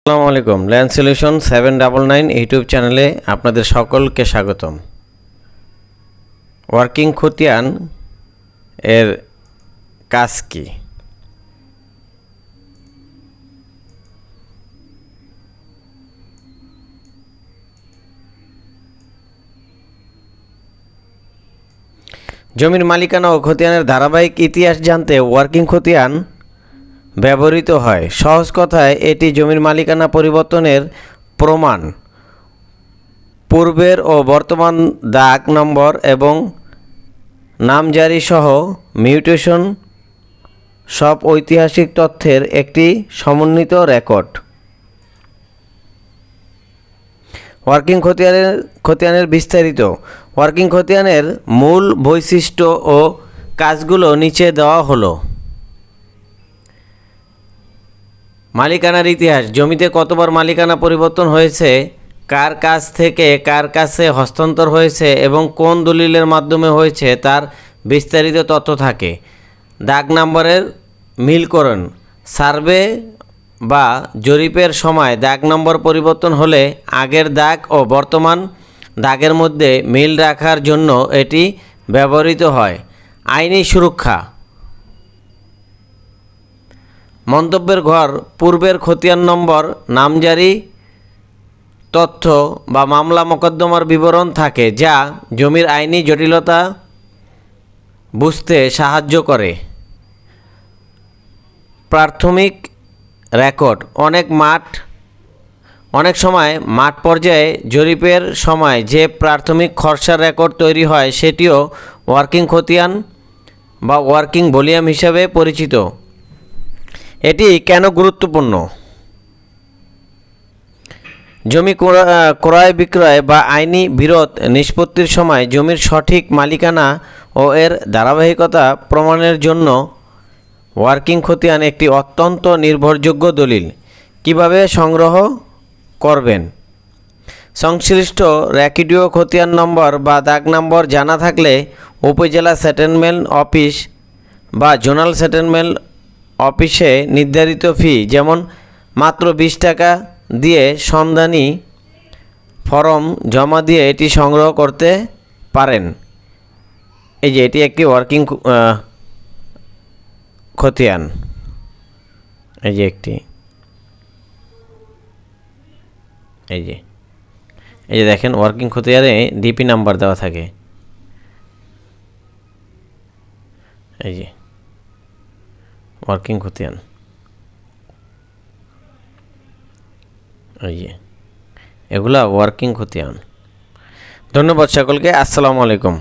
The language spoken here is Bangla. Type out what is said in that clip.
আসসালামু আলাইকুম। ল্যান্ড সলিউশন 799 ইউটিউব চ্যানেলে আপনাদের সকলকে স্বাগতম। ওয়ার্কিং খতিয়ান এর কাজ কি? জমির মালিকানা ও খতিয়ানের ধারাবাহিক ইতিহাস জানতে ওয়ার্কিং খতিয়ান ব্যবহৃত হয়। সহজ কথায় এটি জমির মালিকানা পরিবর্তনের প্রমাণ। পূর্বের ও বর্তমান দাগ নম্বর এবং নামজারি সহ মিউটেশন সব ঐতিহাসিক তথ্যের একটি সমন্বিত রেকর্ড। ওয়ার্কিং খতিয়ানের বিস্তারিত। ওয়ার্কিং খতিয়ানের মূল বৈশিষ্ট্য ও কাজগুলো নিচে দেওয়া হলো। মালিকানার ইতিহাস। জমিতে কতবার মালিকানা পরিবর্তন হয়েছে, কার কাছ থেকে কার কাছে হস্তান্তর হয়েছে এবং কোন দলিলের মাধ্যমে হয়েছে তার বিস্তারিত তথ্য থাকে। দাগ নম্বরের মিলকরণ। সার্ভে বা জরিপের সময় দাগ নম্বর পরিবর্তন হলে আগের দাগ ও বর্তমান দাগের মধ্যে মিল রাখার জন্য এটি ব্যবহৃত হয়। আইনি সুরক্ষা। মন্তব্যের ঘর। পূর্বের খতিয়ান নম্বর, নামজারি তথ্য বা মামলা মোকদ্দমার বিবরণ থাকে যা জমির আইনি জটিলতা বুঝতে সাহায্য করে। প্রাথমিক রেকর্ড। অনেক সময় মাঠ পর্যায়ে জরিপের সময় যে প্রাথমিক খসড়া রেকর্ড তৈরি হয় সেটিও ওয়ার্কিং খতিয়ান বা ওয়ার্কিং ভলিউম হিসাবে পরিচিত। এটি কেন গুরুত্বপূর্ণ? জমি ক্রয় বিক্রয় বা আইনি বিরোধ নিষ্পত্তির সময় জমির সঠিক মালিকানা ও এর ধারাবাহিকতা প্রমাণের জন্য ওয়ার্কিং খতিয়ান একটি অত্যন্ত নির্ভরযোগ্য দলিল। কিভাবে সংগ্রহ করবেন? সংশ্লিষ্ট রেকর্ডীয় খতিয়ান নম্বর বা দাগ নম্বর জানা থাকলে উপজেলা সেটেলমেন্ট অফিস বা জোনাল সেটেলমেন্ট অফিসে নির্ধারিত ফি যেমন মাত্র 20 টাকা দিয়ে সন্ধানী ফর্ম জমা দিয়ে এটি সংগ্রহ করতে পারেন। এই যে এটি একটি ওয়ার্কিং খতিয়ান। এই যে দেখেন ওয়ার্কিং খতিয়ানে ডিপি নাম্বার দেওয়া থাকে। এই যে ওয়ার্কিং খতিয়ান, এই যে এগুলা ওয়ার্কিং খতিয়ান। ধন্যবাদ সকলকে। আসসালামু আলাইকুম।